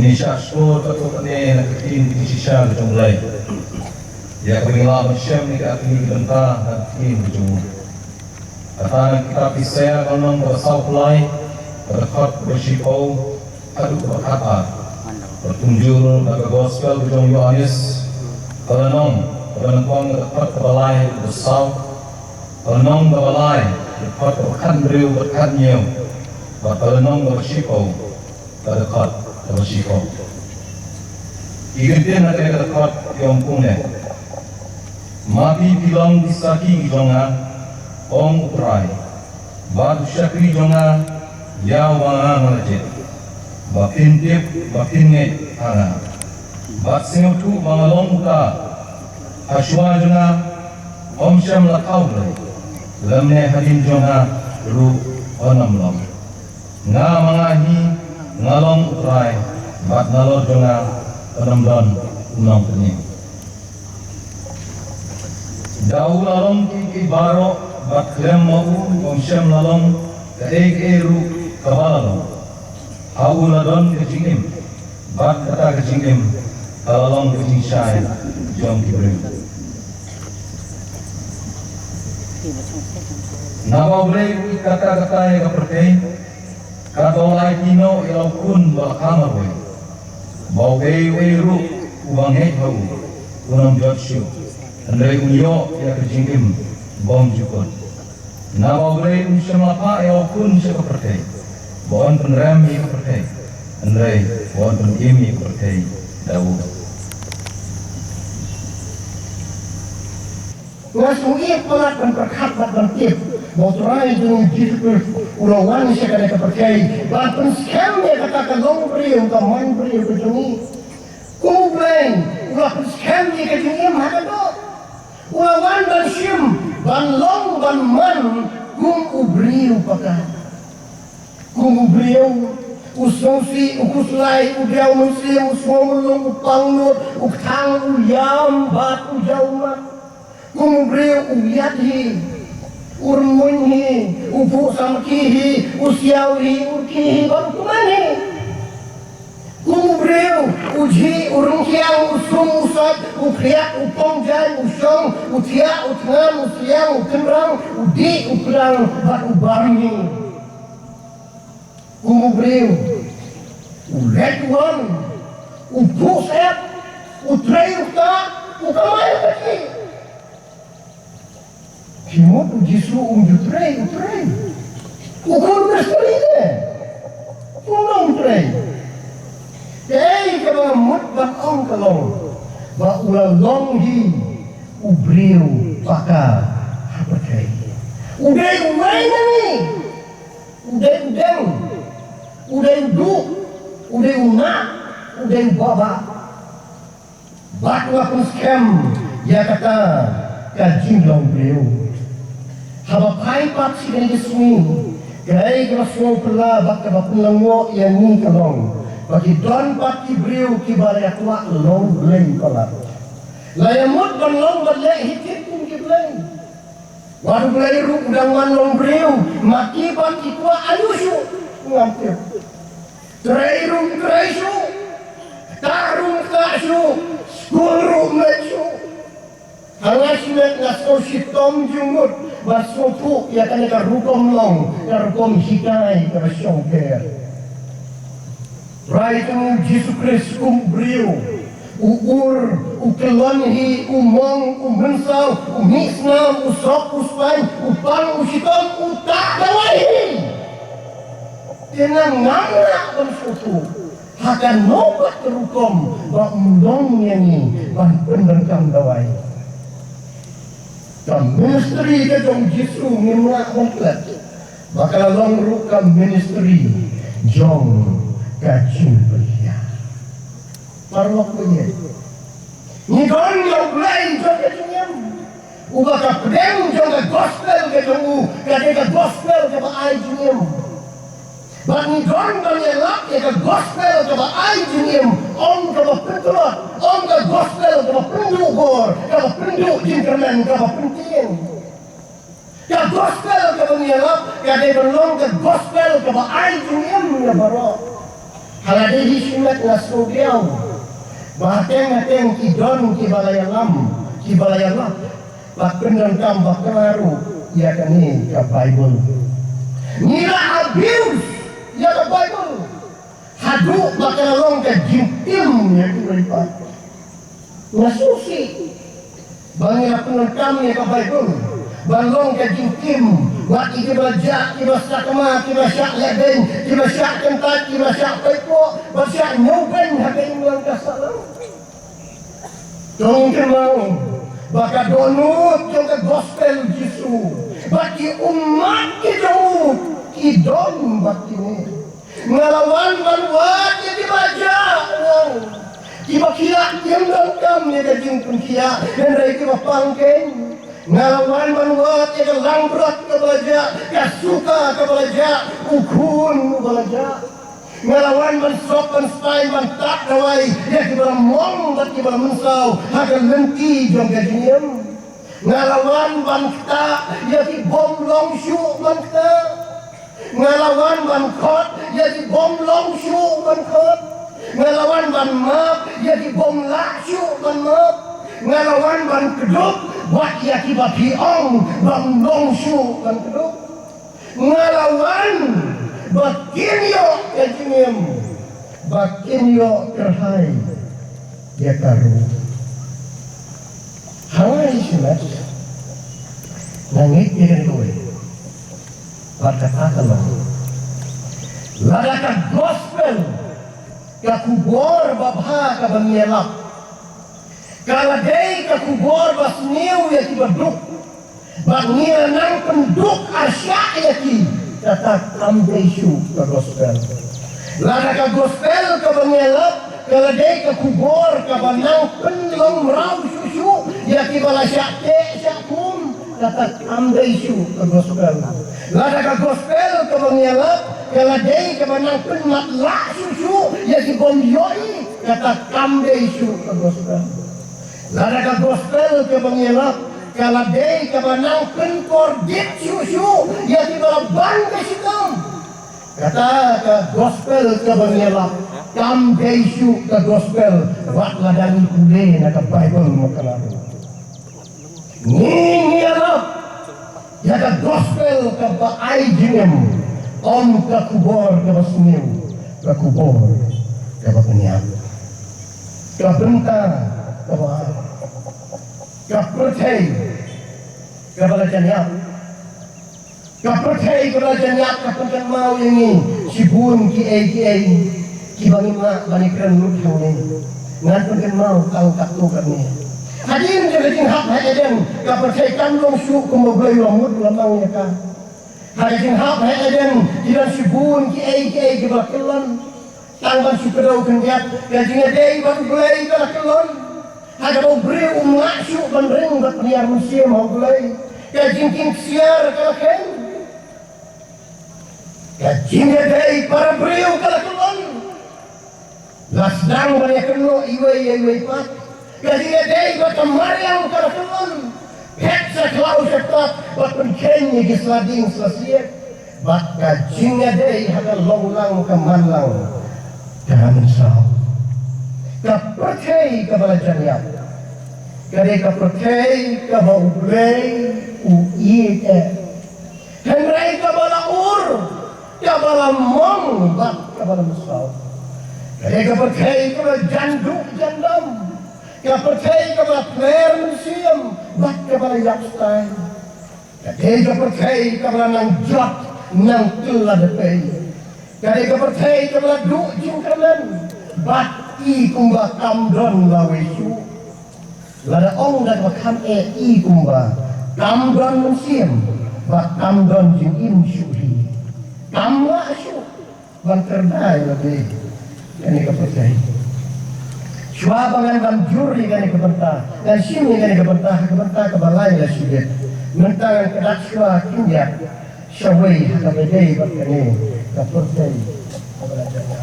Indonesia sekolah ketua ni nak kirim di sisa ke mulai. Ya kamilah Masyam ni kami bentah dan kirim ke jumlah. Kata kita pisah kalau bersau pelai berkat bersipau aduk berkata bertunjul bagi gospel ke jumlah Yohanes kalau nong penonton berkat kepalai bersau kalau nong kepalai berkat berkat beriu berkat nyiu kalau nong bersipau berkat bersipau. Ikan nak kena dekat yang punya. Mati bilang disaki jonga, ong utrai. Batu syakri jonga, ya wanga melajit. Bakin tip, bakin nget ana. Bat sengutu mangalong uta. Aswa jonga, om syam lakau lay. Lemne hadin jonga, ru onam long. Nga mangahi, ngalong utrai. Bat nalor jonga, penamdan unang pening. Daun lalong ki baro bat klem mau komsyam lalong kaeg eru kabalalong. Hau ladon kejingim bat kata kejingim kalalong kejing syai jom kibrim. Nawa brei kata-kata yang kepercayai katolai kino ilau kun balkamar boy. Bau eru ubang hau unang jotsyu. Andai unyo ya kejingim bom jukun. Nawa ulai unsyamapa ya kun seperti. Bon penrem ya seperti. Andai bon penimi seperti Daud. Ngasui pelat dan berkat dan tip. Motorai dengan jitu ulawan sekali kepercayai. Bahkan skam dia katakan long beri untuk main beri kejungi. Kumpulan ulah skam dia kejungi mana tu? Ulawan dan syim, dan long dan man, kum ubriu pakai. Kum ubriu, usosi, ukuslai, udiau muslim, usomulung, upangnut, uktang, uyam, bat, ujaumat. Kum ubriu, uyadhi, urmunhi, upu samkihi, usiauhi, urkihi, baru kumani. Kumbreu, uji, urungkiang, usum, usat, ukriak, upongjan, usong, utiak, utngan, usiang, ukenrang, udi, ukrang, bat ubarni. Kumbreu, uletuan, upusep, utrei ukta, ukamay ukati. Kimot ujisu utrei. Ukur mesturine. Unang utrei. Kaya ka mga mutbang ang kalong, ba ulalong hi, ubriw, baka, hapatay. Uday umay na ni, uday udeng, uday udu, uday una, uday baba. Bak nga kung skam, ya kata, kajing lang ubriw. Habapay pat si ganyan swing, kaya ikrasong pala, baka bapulang mo, yan ni kalong. Bagi don pat ibriu kibarya tua long bleng kolat. Layamut don long berlek hitit pun kibleng. Waduh belairu udang man long briu maki pat itua ayusu ngampir. Terairu teraisu, tarung kasu, skuru mesu. Hangasmet ngasko sitom jumut basopu ya kan ka rukom long, ka rukom hikai ka syongker. Raitang Yesus Kristus kumbriu, uur, ukelanhi, umong, umensal, umisnam, usok, uspan, upang, usitom, utak, dawahi. Tenang ngangrak dan suatu, hakan nobat terukom, bak undongnya ni, bak pendengkam dawahi. Dan ministeri ke jong Yesus ngimlak komplet, bakal long rukam ministeri jong kacung belia. Parlok punya. Ngon yang lain juga dengan. Ubah kapdem juga gospel ke jong. Kadang gospel ke baai jengem. Bagi ngon yang lak ke gospel ke baai jengem. Om ke bapentulot. Om ke gospel ke bapendukor. Ke bapenduk jingkerman ke bapenting. Ke gospel ke banyalak. Kadang belum ke gospel ke baai jengem ya barok. halade hisimat ngasro diaw bahkan kidon kibalayalam bahkan kam bakalaru ya kani ka Bible nila abuse ya ka Bible hadu bakalalong ka jimpim ya kuripat ngasusi bangi apunan kami ya ka Bible balong ka jimpim wa ikibajak kibasakama kibasak leben kibasak kentat kibasak pepo basak nyoben hakain lang kasalam dong kemau baka donut yung ka gospel Jesu baki umat kidonut kidon baki ni ngalawan manwat ya dibaca kiba kila yang langkam ya kajing pun kia dan rai kiba pangkeng ngalawan manwat ya langbrat kebaja kasuka kebaja ukun kebaja ngalawan mensopan stay mantak dawai ya kiba mong bat kiba mensau hagan lenti jong kajingem ngalawan bangta ya ki bom longshu bangta ngalawan bangkot ya ki bom longshu bangkot ngalawan ban map ya ki bom lakshu ban map ngalawan ban keduk buat ya ki bapiong ban longshu ban keduk ngalawan bakinyo kajingem bakinyo kerhai ya karu hangay sinas nangit ya kowe berkata lada ka gospel ka kubor babha ka bangyelak kalagay ka kubor basniw ya ki baduk bangyel nang penduk asya ya ki kata kambesu ka gospel lada ka gospel ka bangyelak kalagay ka kubor ka banang penlong raw susu ya ki balasya te syakum kata kambesu ka gospel lada ka gospel ka bangyelak kalagay ka banang penmatla susu ya ki bomyoi kata kambesu ka gospel lada ka gospel ka bangyelak kalagay ka banang penkordit susu ya ki balabang kasikam kata ka gospel ka bangyelak kambesu ka gospel wat ladang kude na ka Bible mo kalaro ngiyalap ya ka gospel ka baay jinem om ka kubor ka basniw ka kubor ka bapenyap ka benta ka bahay ka pertay ka balajanyap ka pertay ka balajanyap ka pangkan mau ini sibun ki ay ki bangima banikran lut hawne ngan pangkan mau kang taktukar ni hadin jadin hak haden ka pertay kamlong su kumoglay lamut lamang ya ka hadin hak haden jiran sibun ki ay ki bakilan tangban sukadaw kendiat kajing day bang glay ka kelon hada mau beri umlakshu bandring bat niar musim mau glay kajing king siar ka ken kajing day para beriu ka kelon lasdang banyak kelo iwai pat kajing day bat mariang ka kelon pet sa klau setat bat penkenyi gislading selasiat bat kajing day hada longlang ka manlang jangan saw kapercay ka balajanyap kade kapercay ka bauglay uite henry ka balaur ka balamong bat ka balamusaw kade kapercay ka baljanduk jandam kapercay ka balapler museum bat ka balayakstay kade kapercay ka balanang jot nang tuladepay kade kapercay ka baladu jingkanan bati kumba kamdon lawesu lada ong dan makam i kumba kamdon musim bak kamdon jing im syuhi kamla asyuk ban terdai lagi kani kapercay swabangan ban juri kani kabenta dan sini kani kabenta kabalay la syudet mentangan kedak syua kinjak syawai hakabedai bat kani kapercay kabalajanya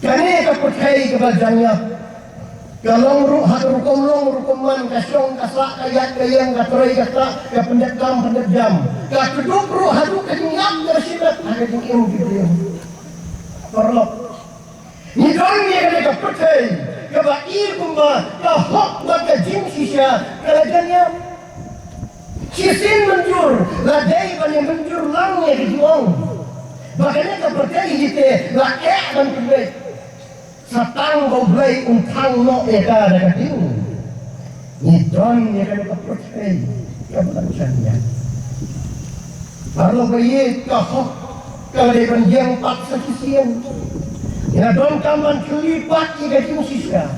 kani kapercay kabalajanya Kalong ru harukom long rukoman kasyong kasak kayat kayang katray kata ka pendekam pendekjam ka keduk ru haduk kenyap tersilat ada ding im gitu. Perlok. Ni dong ni kena ka percay ka ba kumba ka hok ba ka jing sisya kalajanya. Sisin menjur ladai ban menjur lang ni dijuang. Makanya ka percay hite la ban kedai. Satang kau beli untang no eka ada katiu. Nidon ni kan kepercayai kebenarannya. Kalau bayi kahok kalau dia penjang paksa kisian. Ya don kaman kelipat ika jing sisya.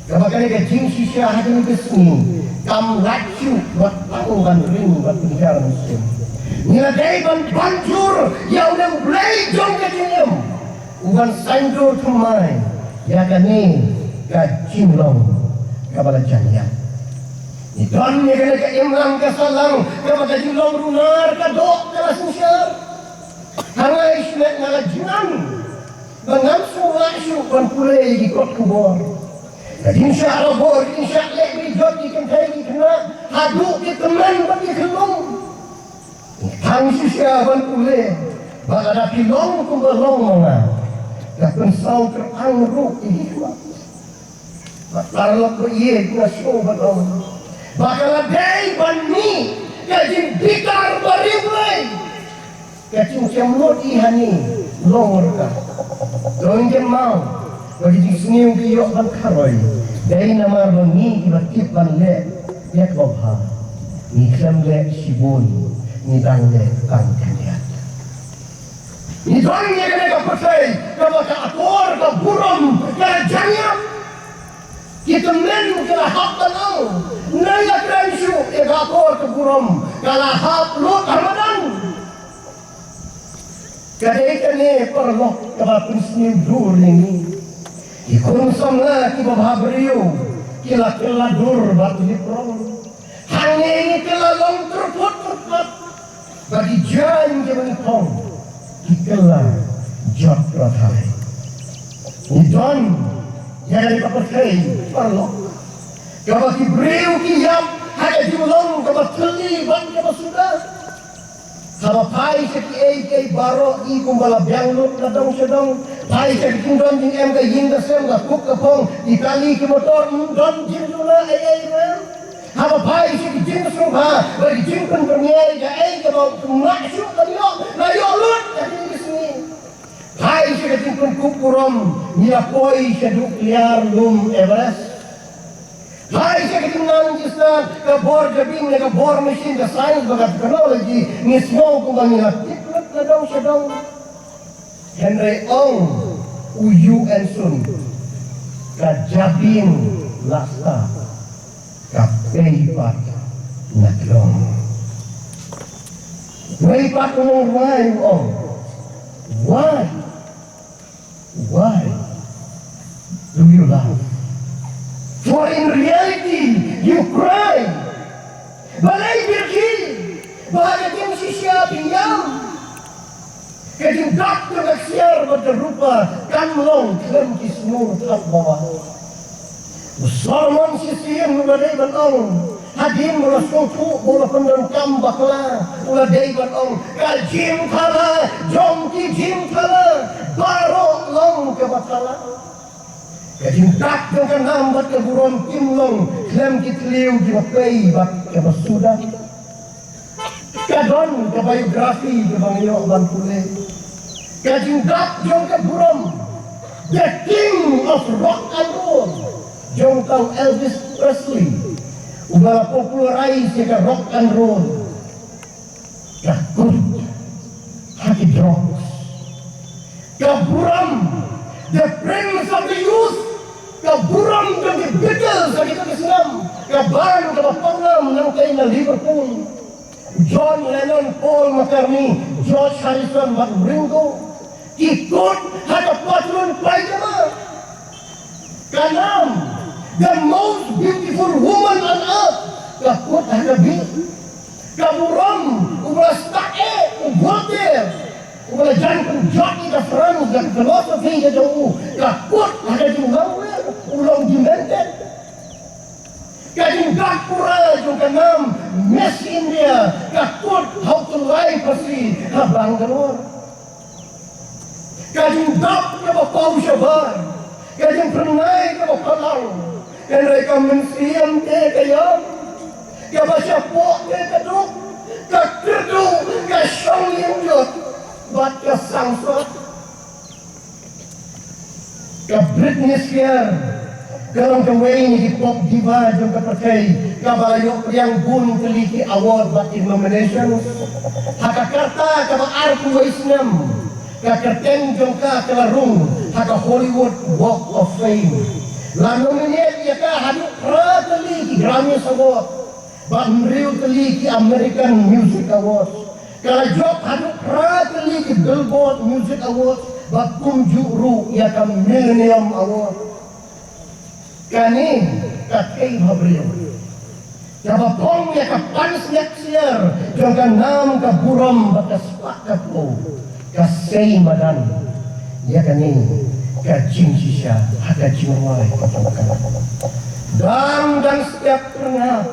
Kabakan ika jing sisya hati kesini. Kam lacu buat tanggungan ring buat penjara musim. Nila day ban banjur ya udah beli jong ke jingem. Uban sanjur kemai ya kani kacing long kabala janya idon ni kena ka imlang ka salang kabala kacing long runar ka dok kala susyar hangai ismet ngala jinan bangam suwasu ban pulai di kot kubor kadin syara bor kadin syak di jod di kentai di kena haduk di teman bagi kelong hang susya ban pulai baka da pilong kumbalong mga Kapag sao terang ruk ihwa, bakalak beriye na sobat orang, bakalak day bani, kajin bikar bariblay, kajin camlot ihani longor ka, doingin mau, kajin siniu kiyok ban karoy, day namar bangi ibakip ban le, yak lobha, ni klem le sibun, ni dang le kang kanyat. Ni dong ni kena kapasai, kalau tak atur, kalau buram, kalau janyam, kita men kalau hak tanau, naya transu, kalau atur ke buram, kalau hak lot Ramadan. Kadang ni perlu kalau prinsip dur ini, ikut samla kita bahabriu, kila dur batu di perang, hanya ini kila long terput, bagi jalan jalan pong. Itulah jod rathai. Idon jangan dipakai perlu. Kalau kibriu kiyam ada julong kalau terlibat kalau sudah. Kalau pai seki baro i kumbala bianglut kadang sedang pai seki kundon jing em ka yin da sem da kuk kapong itali ki motor don jing dula rem. Kalau pai seki jing sungha bagi jing pen berniai da ka mau masuk ka yo lut Hai sudah tingkun kukurom Nilapoi seduk liar lum Everest. Hai sudah tingkun jisna ke bor jabing ke bor mesin ke sains bagat teknologi nismo kumbang nilap tiklut ladong sedong Henry Ong Uyu Ensun ke jabing lasta ke peipat naklong peipat umong ruay Ong. Why do you laugh? For in reality, you cry. Balay birkin, bahagia tim sisya pinjam. Kajing dokter kaksiar berderupa kamlong klem kismur tak bawah. Salman sisian badai banong. Hadim bola sotu bola pendengkam bakla bola daiban ong kaljim kala jom ki jim kala baro long ke batala kajim tak dengan hambat ke buron kim long klem ki tliu ki bapai bak ke basuda kadon ke biografi ke bangyo ban pule kajim tak jom ke buron the king of rock and roll jom kang Elvis Presley ubah popularize ke rock and roll takut hati drugs kaburam the prince of the youth kaburam dan the Beatles dari Islam kaban ke Pangam nang kay na Liverpool John Lennon Paul McCartney George Harrison Ringo ikut hati patrun pajama kanam the most beautiful woman on earth kaput hanabi kaburam ubah stake ubotir ubah jangan penjati ke France dan philosophy ke jauh kaput hanabi ngawir ulang dimented Kajing Gapura juga nam Miss India kakut how to live pasti ha Bangalore. Kajing Gap ke Pau Shabar, kajing Pernai ke Palau, dan mereka mensiam ke kayam, ke Basyapok ke Keduk, ke Keduk ke Shongying Jut, bat ke Sangsot, ke Britney Spears. Kalau kawin ni pop diva jom kapakai kabayo yang bun teliki award batin nomination hakakarta kaba arku waisnam kakerten jom ka kelarung haka Hollywood Walk of Fame la nominate ya ka hadu pra teliki Grammy Award ba mriu teliki American Music Awards kala job hadu pra teliki Billboard Music Awards ba kumjuru ya ka Millennium Award kani kakei habriyo jaba pong ya kapanis yaksiar jangan nam ka buram bakas pakat po kasay madan ya kani ka jinsisya haka jiwai patongkan dan setiap pernah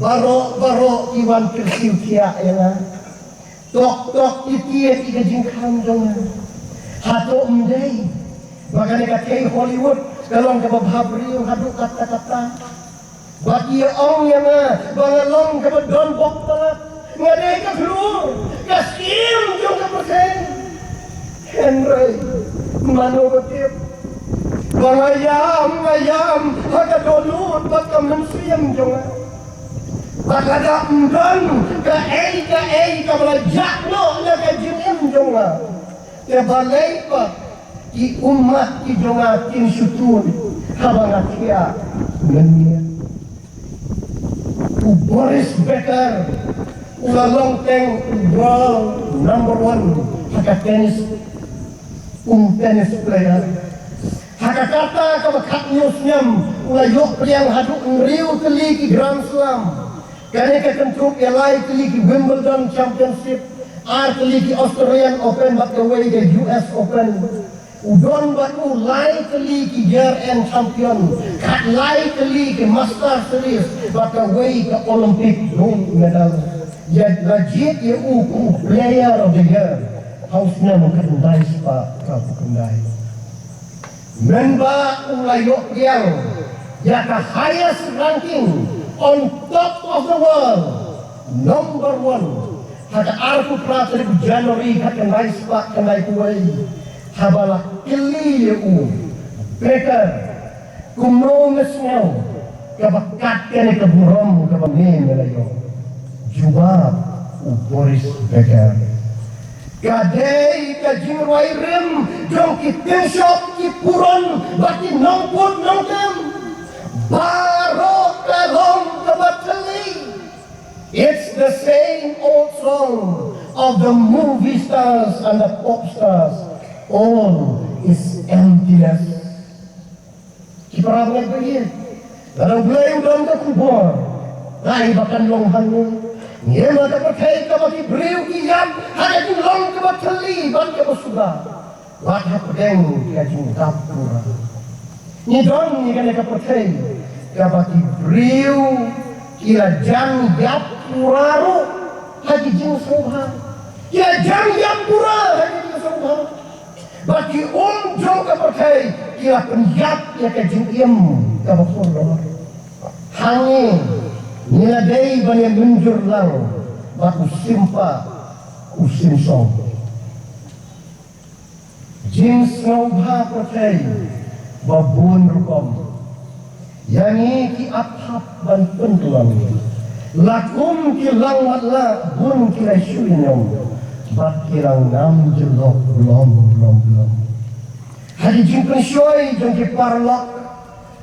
baro iwan kersiw kia ya tok itia tiga jingkang jangan hato umday bagani kakei Hollywood kalau kabab riu haduk kata-kata bagi ong yang bangalong kabab don bok talat ngadai ka keluar kaskim jong ka persen Henry mano batip ngayam haka dolut baka mensiam jong baka da umdan ka ei ka belajak no na ka jingim jong ya balai pa di umat di jongatin sutun habang akia ngenia Boris Becker ulalong teng world number 1 haka tennis player haka kata kabakat newsnyam ulayok yang haduk ngriu keliki Grand Slam kani kentrup yalai keliki Wimbledon Championship keliki Australian Open but the way the US Open udon batu lai keliki JRN champion kat lai keliki Master Series baka way ke Olympic gold medal ya legit ya player of the year hausnya mengkendai sepa kau kendai memba ulayok yang ya ke highest ranking on top of the world number 1 hada arku prata di Januari kendai sepa kendai kuai habalah kili Becker kumrongesnya kabakat kene keburam kabame melayo jubab Boris Becker kadai kajing wairem jong kitin shop kipuron baki nongput nongkem baro kalong kabatali. It's the same old song of the movie stars and the pop stars. All is emptiness. Kiparabay begin. Darang belayu dalam kubur. Lai bahkan longhanmu. Ia maka percaya kabaki beriu kiam. Hanya di long kabatali ban kabasuga. Wahai pedeng kajing kapura. Ni don ni kan percaya kabaki beriu kira jang yap puraru haji jing sobha. Kira jang yap pura haji jing sobha. Bagi jauh kepercayai kira penjat ya kajing iem kabakor hangi niladai banyak menjur lang baku simpa usim song jins ngobha percayai babun rukom yangi ki athap ban pentulang lakum ki lang matla bun kira syuinyong bat kirang nam jelok belum hari jingkang syoi jangki parlok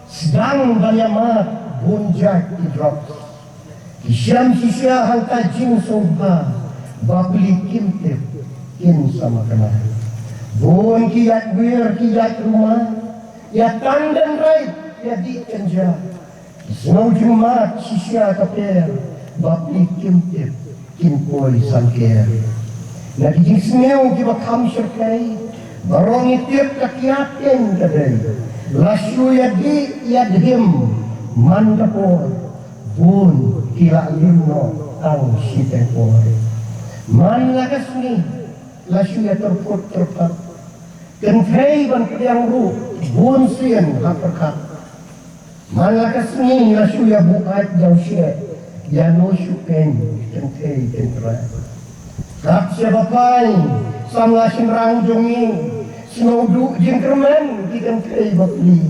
sedang banyamat bunjak idrok kisyam kisya hangka jing soba babli kimtip kin sama kena bun kiyat wir kiyat rumah ya tandan rai ya di kenja snow jumat kisya kaper babli kimtip kin poi sangker Nadi jing semeu kiba kam syirkai barong itip kakiatin kadai lasyu yadi yadhim mandapor bun kila limno tang sitepor man lakasni lasuya terput terpat kenfei ban pedang ru bun sien haperkat man lakasni lasuya buat jausia yano syuken kenfei kentra kap siapapai sangla sinrang jongi sinodu jengkermen kenfei bakli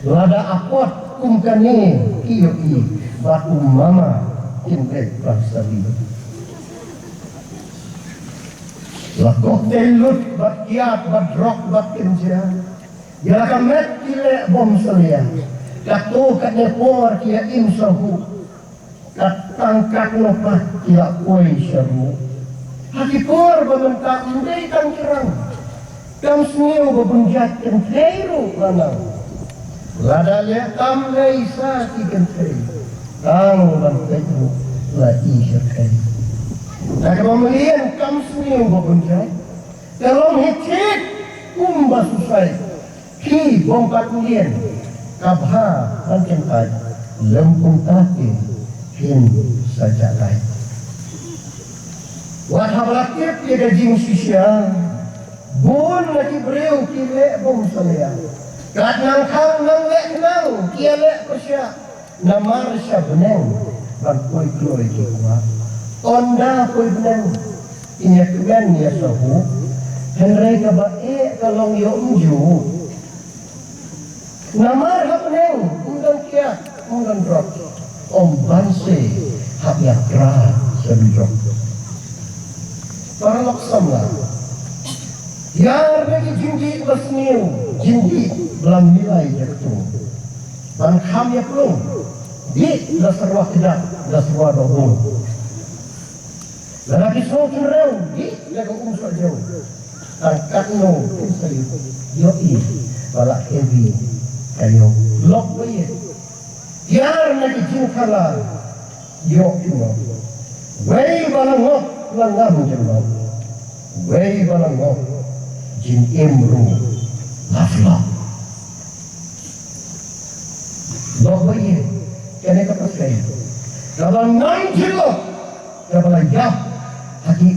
lada apot kumkane kiyoki batu mama indek prasabi la koktel lut bat kiat bat rok bat kenja ya kamet kile bom selia kato katne por kia imsahu katangkat nopat kia koi syaru hati por bementak indai tang kirang kam sniu bebenjat kenteiru lanang lada letam leisa kikentei tang banteru la isyakai tak pemilihan kam sniu bebenjat dalam hicit kumba susai ki bongkat mulien kabha bankentai lempung taki hin saja lain wadhabalakir tiada jing sisya bun lagi beriu kile bom salaya kat nang khang nang lek nang kia lek persya namar sya beneng ban koi kloi ki kuat onda koi beneng inya kemen ya sahu henrei ka bae kalong yo unju namar ha beneng undang kia undang drop om banse hak yakra sendrop para loksamla yar lagi jinji basniu jinji belam nilai jatuh dan kami pelung di dasarwa tidak dasarwa dohong lagi sokin reu di lagu umsa jauh angkat no insayu yoi balak heavy kayo lok baye yar lagi jingkala yo ino wei balangok langam jelok wei balangok jin imru laflok lok baye kene kapasay kabang nang jelok kabang yap hati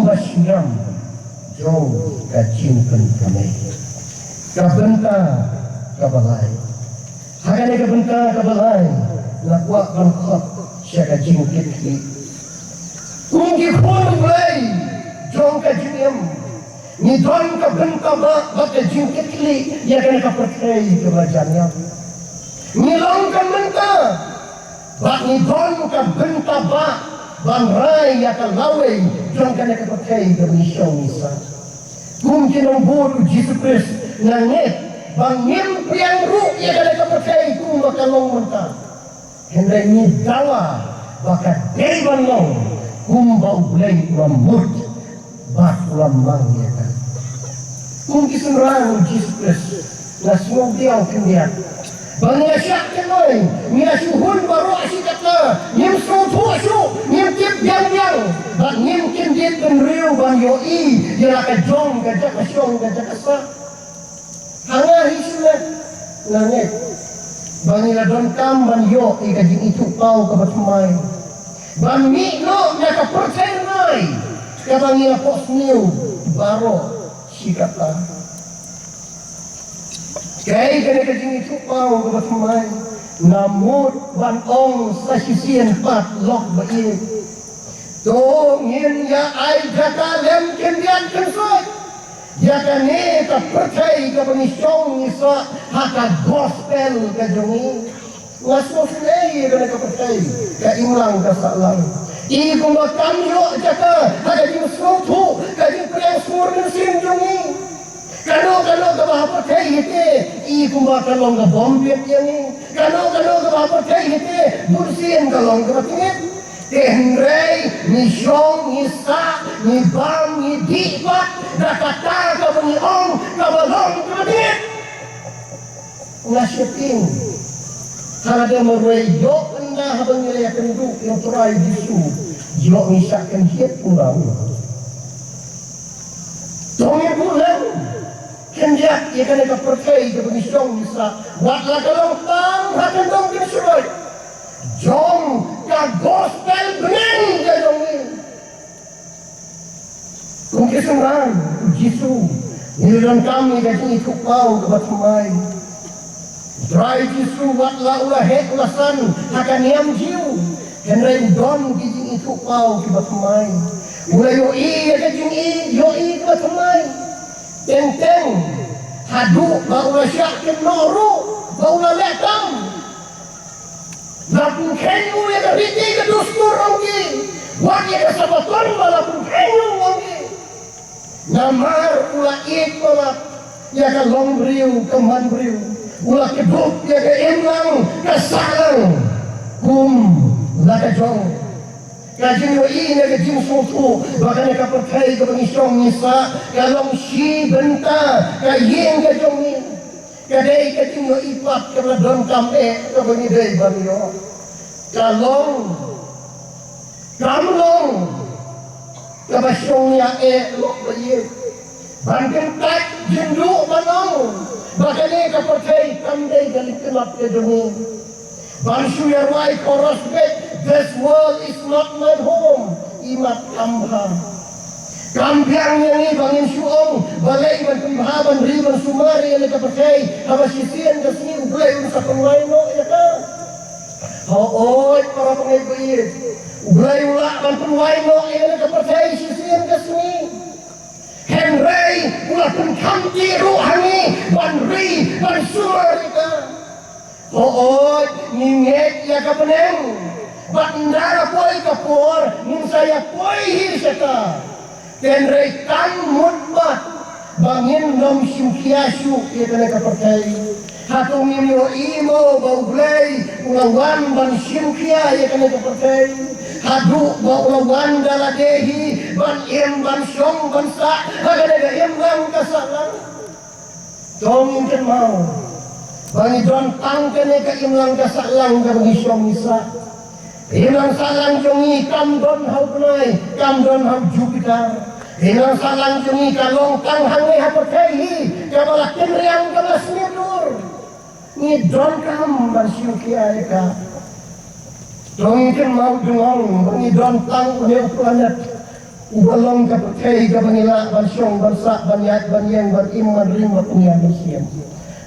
basyam jauh kacimkan kami kabenta kabalai hakane kabenta kabalai lakwak bangkot siya kacimkit ki kungi khun mulai jauh kacimim ni don kabenta ba kacimkit ki ya kene kapasay kebajannya ni long kabenta bak ni don kabenta ba bang rai akan lawai jong kena kepakai bermisyong isa mungkin nombor Jesus Christ nangit bang ngimpiang ru ia kena kepakai kum bakal long mentah hendai ni dawa bakal dewan long kum bau bulai ulamut bak ulamang ia kan mungkin senrang Jesus Christ nasimong diaw kendiat bang ngasyak kenoi ngasuhun baru asyik kata ngim sutu asu ngim tip yang bang ngim kendit ben riu bang yoi yang akan jong gajak asyong gajak asa hanga hisulat nangit bang iladon kam bang yo ikajing itu pau kabatumay bang mikno nyaka percayai kabang ilapos niu baro sikata kaya kena kajing itu pau kebatumay namut ban ong sa sisian pat lok baik to ngin ya ai jaka lem kendian kensoy ya kane ka percay ka penisyong isa haka gospel ka jongi ngaso sinay kena ka percay ka imlang ka salang ini kumbakan yo jaka haka jing sutu ka jing priang surnin sin jongi Kano ka percaya hite i kumba kalong ka bombiat yang ni kano ka percaya hite bursin kalong ka tingit tenrei ni syong ni sa ni bam ni dipat dakata ka bengiong ka balong ka tingit ngasyapin harada meruai yo anda habang nilai kenduk yang turai bisu yo misakan hiat kurang tongin pulang kan dia kan ka percaya ke benisong isa wat la kalong tang hakan dong kinsuroy jong ka gospel bening ka dong ni kung kesengan Jisu nilang kami kasi ikupaw ka batumay dry Jisu wat la ula het ulasan hakan yam jiu kanray udon gijing ikupaw ka batumay ula yoi gijing yoi ka batumay teng-teng haduk baula syakin noro baula letam lapun kenyu ya kariti ke dustur ongi wak ya kasabaton balapun kenyu ongi namar ula ik balap ya ka lombriu keman briu ula keduk ya ka imlang kasalang ula ka jong kajing yo ina ke jing susu bahkan ka percaya ke pengisong nisa kalong si benta ka yin ka jong ni kadai ka jing yo ipat ka don kampe ka bani dei ban yo kalong kamlong ka basong ya lok bayi banten tak jindu banong bahkan ka percaya kamdei galik kelap ka jong ni Banshu yarwai koros bet, this world is not my home. Imat kambha. Kampiang yang bangin suong, balay man kumbahaban, riban sumari, yang nagkapasay, habasisiyan kasi uglay sa pangwayno, iya ka. Hooy, para pangaybayid. Uglay wala man pangwayno, yang nagkapasay, sisiyan kasi. Henry, wala pang kamti, ruhangi, banri, bansumari ka. Oo, ningit ya ka peneng. Batndara po'y kapor, ning saya po'y hirsa ka. Tenrey kan mutbat, bangin nom syukiasyu, ya ka nagkapartay. Hatong ninyo imo, bauglay, ulawan ban syukia, ya ka nagkapartay. Hadu ba ulawan daladehi, ban im ban syong bansa, haga nagaim lang kasalang. Tongin kan mau. Bagi don tangkene ka imlang kasalang ka bangisyong isa. Imlang salang jongi kam don hau penai, kam don hau Jupiter. Imlang salang jongi kalong kang hangai hapertehi, kabala kenriang kabala smirdur. Ni don kam bansyong kiai ka. Jongi kan mau dengong, bangi don tang unya planet. Ubalong kapertehi ka bangila bansyong bansa banyat banyeng beriman rimba punya bersiam.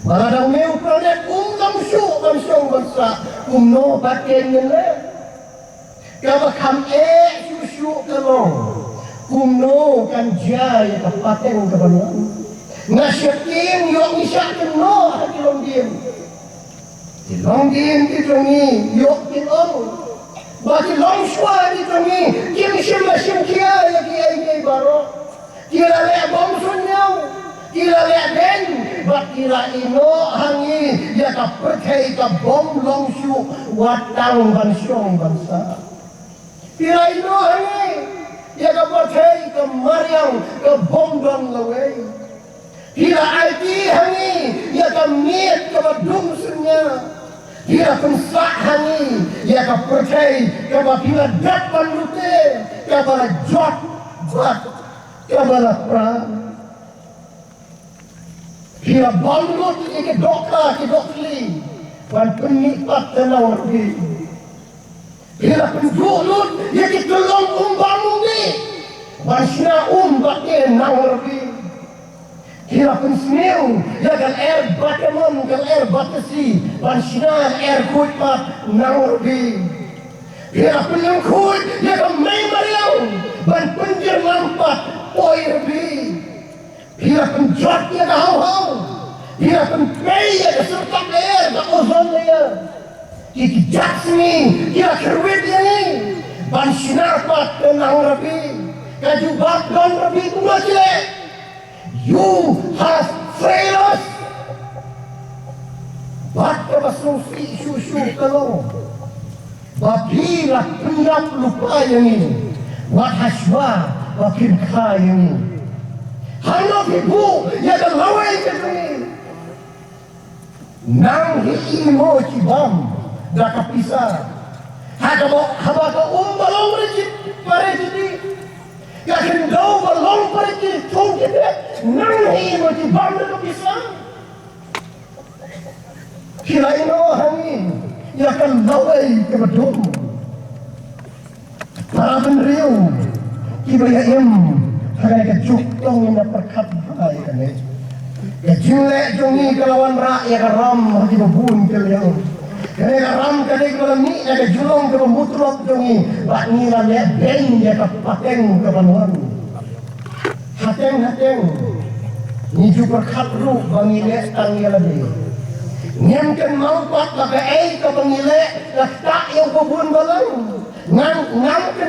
Maladang meu planet langsung bansong bansa no batin nila kaba kam susu kalong no kan jaya kapaten kabanan nasyakin yung isyakin no hakilong din tilong din itongi yok tilong baki long shwa itongi kim shima shimkia yaki baro kira le bomsun nyaw kira le ben bakira ino hangi ya ka percaya ka bom longshu watang bansyong bansa kira ino hangi ya ka percaya ka mariang ka bom dong laway kira alti hangi ya ka miet ka badung sunya kira pensak hangi ya ka percaya ka bakila dapan lute ka bala jot bat ka bala pra kira bangut ke dokta ke dokli pan penipat tenang pergi kira penjulut ya ke telong bangun ni basna baknya nang pergi kira pensmeu ya kan air batemon kan air batasi basna air kuipat nang pergi kira penyengkut ya kan main mariau ban penjer lampat poi pergi kira penjat ya ka hau-hau kira penpay ya ka serta air ka ozon ya kira jatsni kira kerwit ya ni ban sinarpat tenang rapi kajubat don rapi kuma sile you have failed us bat ka basungsi susu kalong babila pendap lupa yang ini wat haswa wakin kaya yang ini hanap ibu ya da laway ka ni nang hiimo cibam da kapisa habaka balong recit pare jadi ya kan daw balong pare ki thong ki nangi mo di banda ko bisa. Kirain mo hangin, ya kan laway ke bedung. Para penriu, kibaya im, hagai ke juktong ina perkat baik kan eh. Ya jilek jongi kelawan rak ya karam hati bebun keliang. Kene karam kene kalau ni ya ke julong ke mutlak jongi, bak ni lah ya ben ya ke pateng ke banuan. Hateng ni juga perkat ru bangile tang ya lagi. Nyamkan mau pat pakai ke bangile lah tak yang bebun balang. Ngam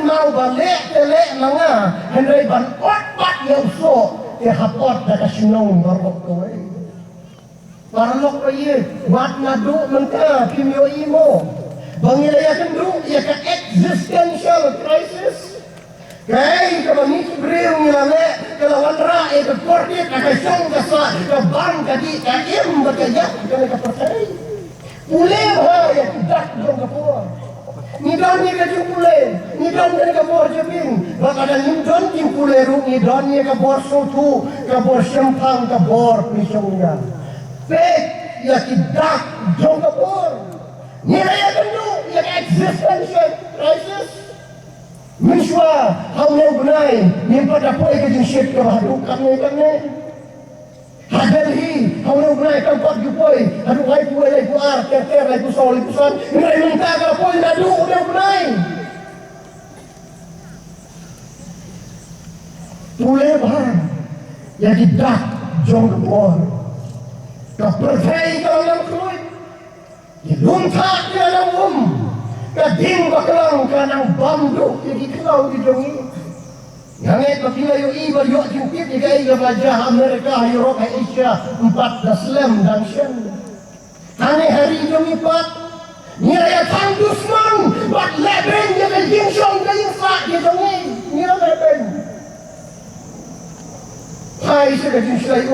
mau balik telek manga henry ban pat yang so ya hapot dah kasinong barok kowe parlok kowe wat ngadu mengka kimio imo bangila ya kendu ya ka existential crisis kai ka bani kibril ngilale kalawan ra e ka kordi ka song ka sa ka ban ka di ka im ba ka ya ka percaya pule ha ya dak dong ka po ni don ni ka jupule ni don ni ka bor jepin bakada ni don jupule ru ni don ni ka bor sotu ka bor sempang ka bor pisongnya pek ya kidak jong ka bor ni raya kendu ya existential crisis miswa hau ne gunai ni pada poi ka jin shit ka hadu kan ne hadal hi hau ne gunai kan pat jupoi hadu ai puai lai puar ter lai pu sol pu san ni minta ka poi hadu ne gunai tule bhar ya didak jong ka bor ka perthai ka lang kluit di lunta ka lang kading bakalang ka ng bambu di kelaw di jongi Yang itu yo iba yo jukit jika iba baca Amerika, Eropa, Asia 14 lem dan sen. Tane hari jongi pat niraya tangdusman bat leben ya ke jinsong ke infak di jongi nira leben. Hai sudah jinslai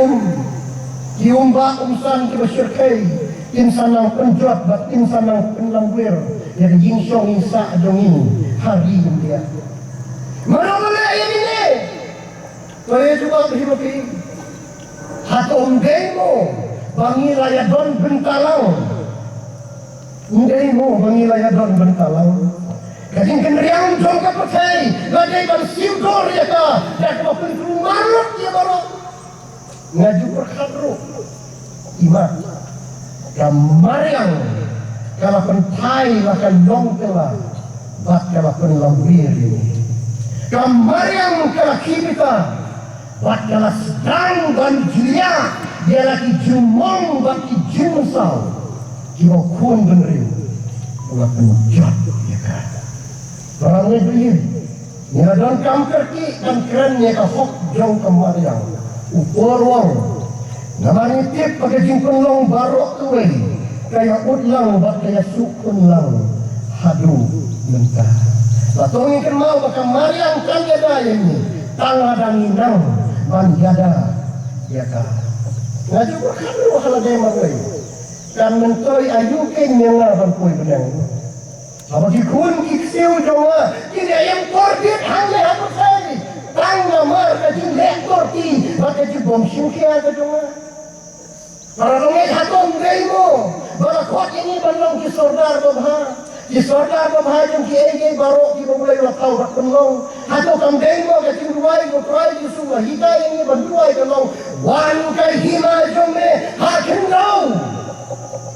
diumba umsan ke bersyirkai insanang penjot bat insanang penlangwir ya ke jinsong insa jongi hari dia. Mana boleh ini ni? Saya juga berhenti. Hatom demo bangi raya don bentalang. Demo bangi raya don bentalang. Kadang kenriang jom ka pakai, lagi ban siudor ya ka, dak maupun rumarot ya baru. Ngaju berkhadro. Iman. Kamariang kalau pentai lakan dong telah, bat kalau penlambir ini. Kamariang kelaki kita buat kala sedang dan julia dia lagi jumong bagi jumsau kira kun benerin ulah penjat ya kan barangnya beliin ya dan kamkerki dan kerennya ka hok jong kamariang upor wang namanya tip pakai jingkun long barok tuwe kaya udlang bak kaya sukun lang hadu mentah Batong ikan mau bakal mariang kan jada ini tangga dan inang man jada ya kan ngaju berkhalu hala day magay kan mentoy ayukin yang ngaban poy benang apa dikun kiksiu jonga kini ayam kordit hanya apa say tangga mar kajing lek korti baka jibom syukia ka jonga para rongit hatong day mo balakot ini bandang kisordar babha di sorga babha jong ki ege baro ki mulai latau rak penlong hato kam dengmo ka ting duai go try di sunga hita ini banduai ka long wan kai hima jong me ha ken no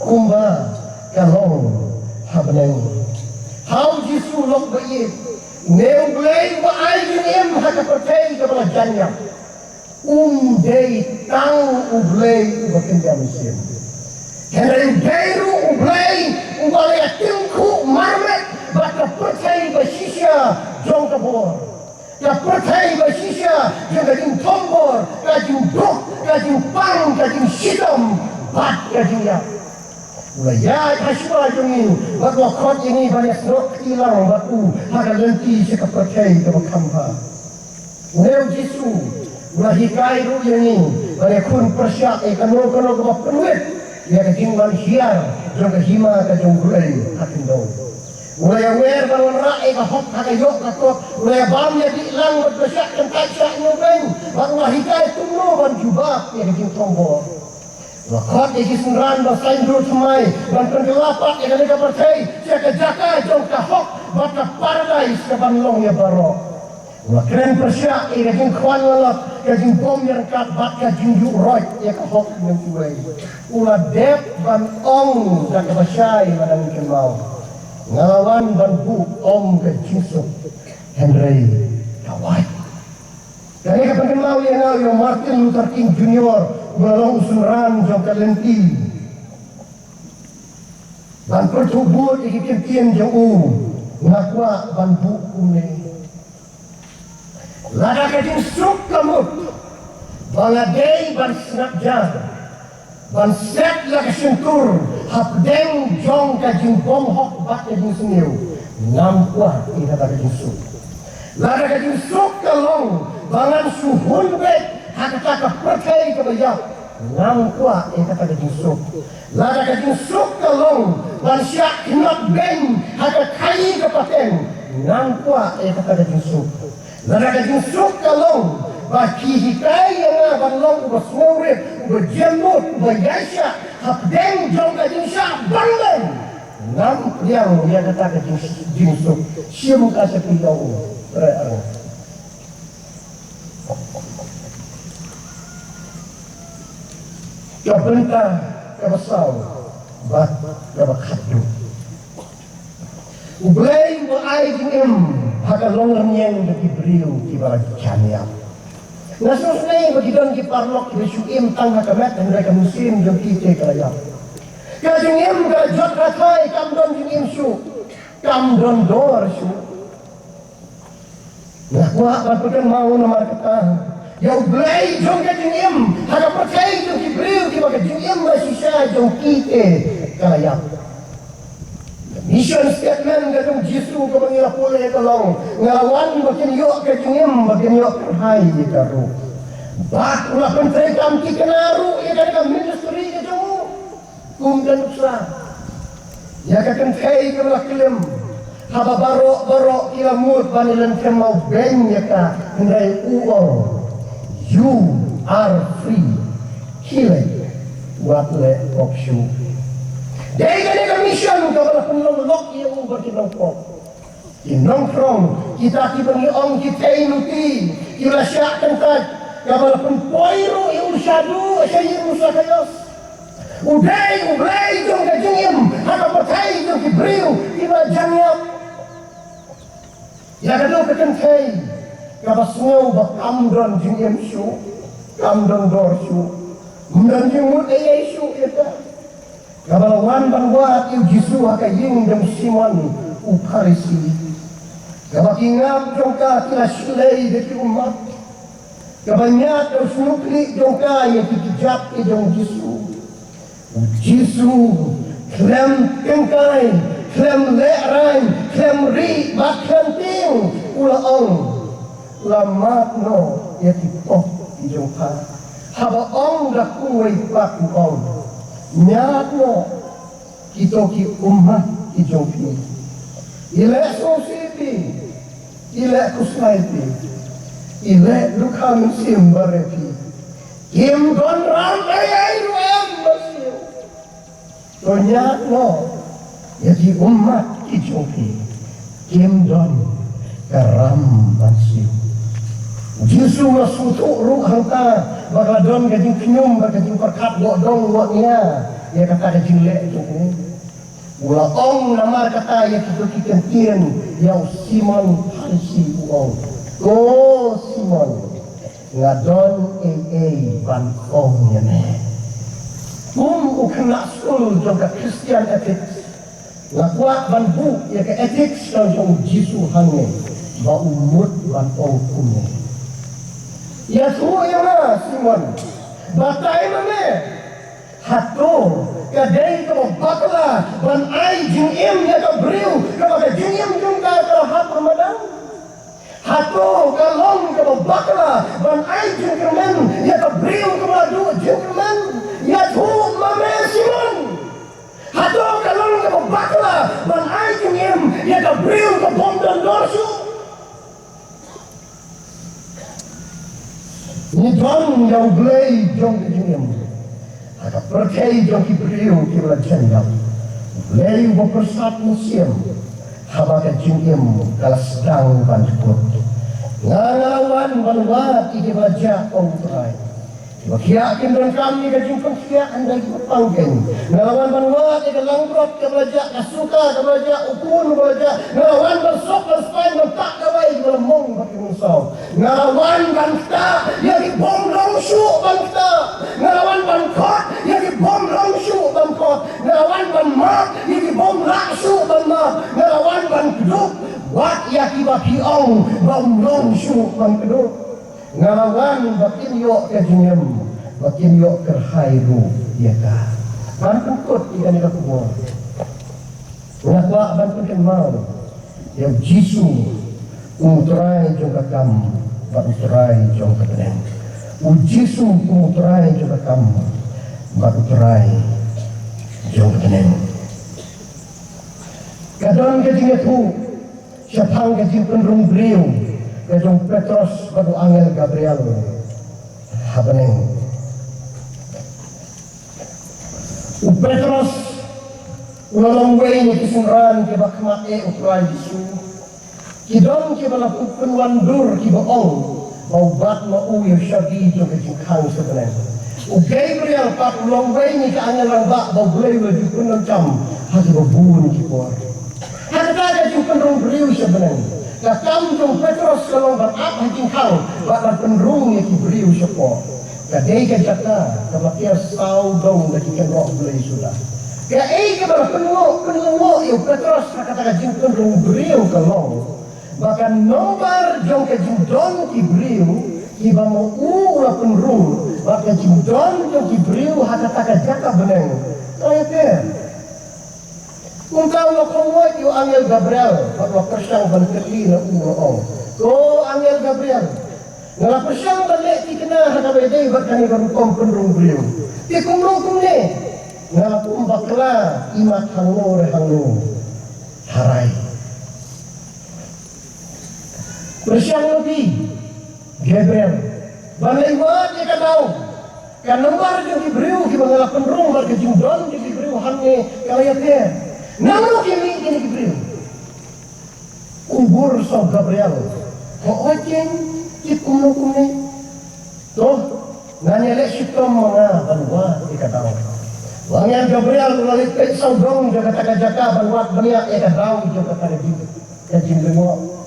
kumba ka long ha beneng how jisu lok ba ye neu blai wa ai jin em ha ka pertai ka bala janya dei tang ublei ba ken jam sim Henry Beru ublay ubalay tingku marmet baka percaya basisya jong kabor ya percaya basisya jong kajing tombor kajing duk kajing pang kajing sitam bat kajing ya ulaya haswa jongin bakwa khot ini banyak serok tilang batu haka lenti sika percaya kabakampa Neu Jisu ulah hikai ru ini banyak kun persyak kano kabapenuit ya kajing manusia jong kahima kajong gulay hakin dong Mulai aware bangun ra'i ka hok ka yok ka kop. Mulai bam ya di lang bersyak dan kaca nyobeng. Bangun hikai tunggu ban jubah ya kecing tombol. Wakot ya kisenran basain dulu semai. Ban penggelapak ya kalika percaya. Siaka jaka jong ka hok. Bata paradise ka banlong ya barok. Keren persyak ya kecing kwan lalap. Kecing bom yang kat bat kecing yuk roy ya ka hok yang kuway. Ula dep ban ong dan kebasyai madang ikan mau. Ngalawan ban bu om ke Jisuk Henry Kawai. Kani ka pengenal yang Martin Luther King Jr. Melalong usunran jong kalenti. Ban pertubut ikikin jong ngakwa ban bu une. Lada kajing suk kamut. Bangadei ban snap jang. Ban set la kesentur. Hapdeng jong kajing bom hok bat kajing sengiu. Nampuah ina kajing suk. Lada kajing suk kalong. Bangan suhun bet. Hakata percaya kebayang. Nampuah ina kajing suk. Lada kajing suk kalong. Ban syak kinot beng. Hakata kayi kepaten. Nampuah ina kajing suk. Lada kajing suk kalong. Baki hikai yang banlong ubah smurip, ubah jemut, ubah yaisya, hapdeng jong kajing syak banglen. Nam yang dia kata kajing jinsuk, sium kasa pilau. Terang. Kabentah, kabasau, bat, kabakadu. Ublay mo ay dingem, hakalong yang begibriu kibarag kanyap. Nasus na bagi don ki parlok ki suim tang hakamet dan mereka musim jom kita kaya. Kajing im ka jot ratai kam don jing im su. Kam don dor su. Nah wa patutkan mau nama kata. Ya ublay jom kajing im haka percaya jom ki beriu ki bagi jing im masih sya jom kita kaya. Mission statement kadang Jisu ke mengira pulih tolong ngawan bagian yok kejengim bagian yok hai ditaruh bat ulah penteri kamti kenaru ya kan ministry ke jemu kum dan usra ya kan kai ke belah kelim haba barok kila mut banilan kemau beng ya ka ndai uang you are free kile buat le opsu. Dega mission kepada penolak yang berkinong kok. Kinong krong kita kibangi ong kita inuti kita syakkan kaj kepada penpoiru yang usyadu asyai musa kayos. Ublay jong kajingim haka pertai jong kibriu kita janyap. Ya kadang kekentai kepada semua bak amdon jingim syu amdon dor syu amdon jingmut ayai syu ya. Kabalawan bangwat yu Jisu hakaying dan Simon uparisi. Kabakingam jongka kila silay deki umat. Kabanyat dan sunukli jongka yang dikijap idong Jisu. Jisu klem kengkai, klem le'ray, klem ri bakhan ting ulaong. Lamat no yatipok idongka. Haba ong dakuway pak ong. Nyat no kita ki umat ki jongpi ilek society ilek society ilek lukha musim barepi kim don ram ayai ruam masih to nyat no ya ki umat ki jongpi kim don karam masih Jisu masutuk ruh hangka bakal don kajing kenyum kajing perkat bodong waknya ya kata kajing lek itu ula ong nama kata ya kita kikentian yang Simon Parisi uong Simon ngadon ban ong ya ne ukena sul jongka Christian ethics ngakuat ban bu ya ke ethics jong Jisu hange ba umut ban ong kumne ya suruh yang mana Simon batai mana hatu kadai ke bakla ban ai jing im ya ke beriu ke jing im jung ka hat Ramadan hatu kalong ke bakla ban ai jing kemen ya ke beriu ke madu jing kemen ya tu mame Simon hatu kalong ke bakla ban ai jing im ya Ni John yang belai jong kejengim. Agak percaya jong kibriu kibla jendam. Belai bepersat musim. Haba kejengim kalau sedang banjir. Ngalawan banwa tiga baca outrai. Bakiakin dan kami kajing pengkiaan dari pangkeng. Ngalawan banwa tiga langkrot ke belajar kasuka ke belajar ukun belajar. Ngalawan bersok berspain bentak kawai belemong bagi musau. Ngalawan bangsta yang dibom langsung bangsta. Ngalawan bangkot yang dibom langsung bangkot. Ngalawan banmak yang dibom langsung banmak. Ngalawan bangkeduk wat yaki ong bom langsung bangkeduk. Ngalawan bakin yok kejengem, bakin yok kerhairu ya ka. Bantu kot ikan ikan kubur. Ngakwa bantu kenal. Yang jisu umutrai jong kakam, batutrai jong kakenen. Ujisu umutrai jong kakam, batutrai jong kakenen. Kadang kejengnya tu, siapang kejeng penrung beliau. Kejong Petros batu Angel Gabriel habeneng. Petros ulalong way ni kisunran kiba kemake ukuran Yesu. Kidong kiba lakukan wandur kiba ong baubat mau yushabi jong kejing kang sebeneng. Gabriel pak ulang way ni ka angel lang bak bau bulay wajib penancam hati babun kipor. Hati kejing penrung beriu sebeneng. Kakam jong Petros kalau berap hajing kang bakal penrung yang diberiu sepo. Kadai kejata kemakian sau dong lagi kenok boleh sudah. Kadai kebar penungok yang Petros kata hajing penrung beriu kalau bahkan nomor jong kejing don diberiu iba mau ulah penrung bahkan jing don jong diberiu kata jaka beneng. Kaya Ungkau lokongwat yung Angel Gabriel Patwa persyang balikali na uroong Ko Angel Gabriel Nga persyang balik ti kena hakabayday Ba't kani karupang penrung beliau Ti kumrung ni Nga kumbakla imat hangno rehangno Haray Persyang nabi Gabriel Balaywat ya kadaw Kanambar yung kibriw Kibangala penrung Ba't kajingdon yung kibriw Hangni kalayatnya Namun kini kibriu kubur sa Gabriel kok ajen ikum ni toh nanyale sitom mga banwa ikataw wangan Gabriel lalit pet sa dong jaga jaka banwa baniya ikataw jaga kajing lengo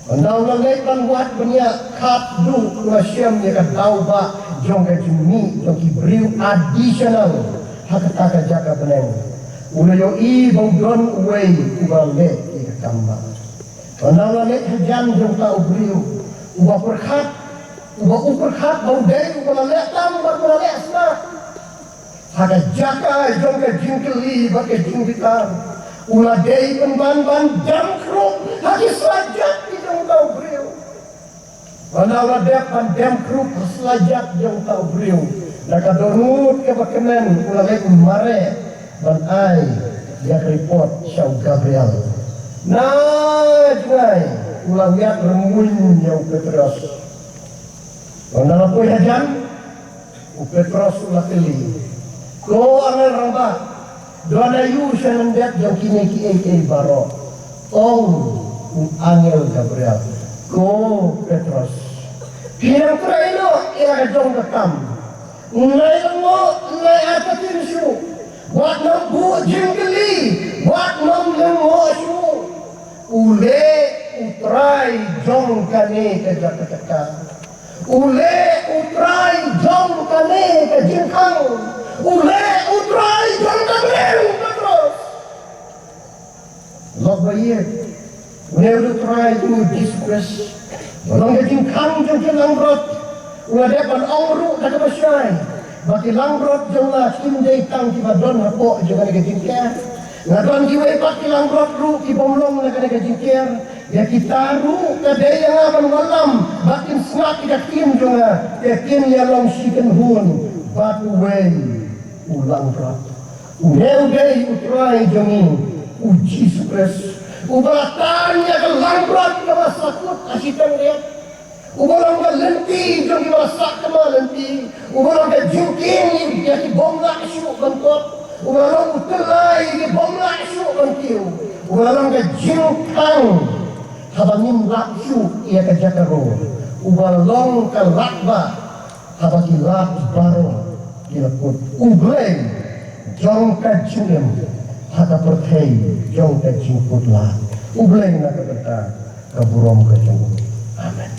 Andau lalit banwa baniya kat du kuasyam ikataw ba jong kajing ni jong kibriu additional hakata jaka beneng Ulayo i bawdon uway ubalik ikakamba. Panawalik hajan jong tao beriu. Uba perkat bawday ubalalik tam ubalalik asna. Haka jaka jong ka jingkeli baka jingkitar. Uladay penban damkruk haki selajak jong tao beriu. Panawalik damkruk selajak jong tao beriu. Nakadonut kabakanan ulalay umare. Dan ai dia report Syau Gabriel. Najai ulang lihat remun yang Petros. Kalau aku hajan, Petros ulah keli. Ko angel ramba. Dona yu senendet yang kini ki baro. Angel Gabriel. Ko Petros. Pinang traino ira jong kakam. Nai mo nai atatin syu. Buat nam buat jengkeli, buat nam lengosu, ule utrai jong kane ke jaka, ule utrai jong kane ke jengkang, ule utrai jong kane terus. Log bayar, ule utrai tu diskus, orang ke jengkang jong kelangrot, ule depan orang tak bersyai. Bagi langrot janglah kindai tang kiba don hapok jangan kejingker. Ngadon kiwai pak langrot ru kibomlong nak kejingker. Ya kita ru kadai yang aman malam bakin snap kita kim jonga. Yakin ya long siken hun batu way ulang rot. Uday utrai jongi uji supres. Ubatannya ke langrot ke masakut asitan dia. Ubalang ka lenti, jong masak ka malenti. Ubalang ka jingking, ya ki bomla isu bantot. Ubalang utelay, ki bomla isu bantiu. Ubalang ka jingkang, habangin laksu, iya ka jakaro. Ubalang ka lakba, habaki lak baro, kilakut. Ubleng, jong ka jingem, hata pertei, jong ka jingkut lak. Ubleng na ka berta, kaburom ka jingkut. Amen.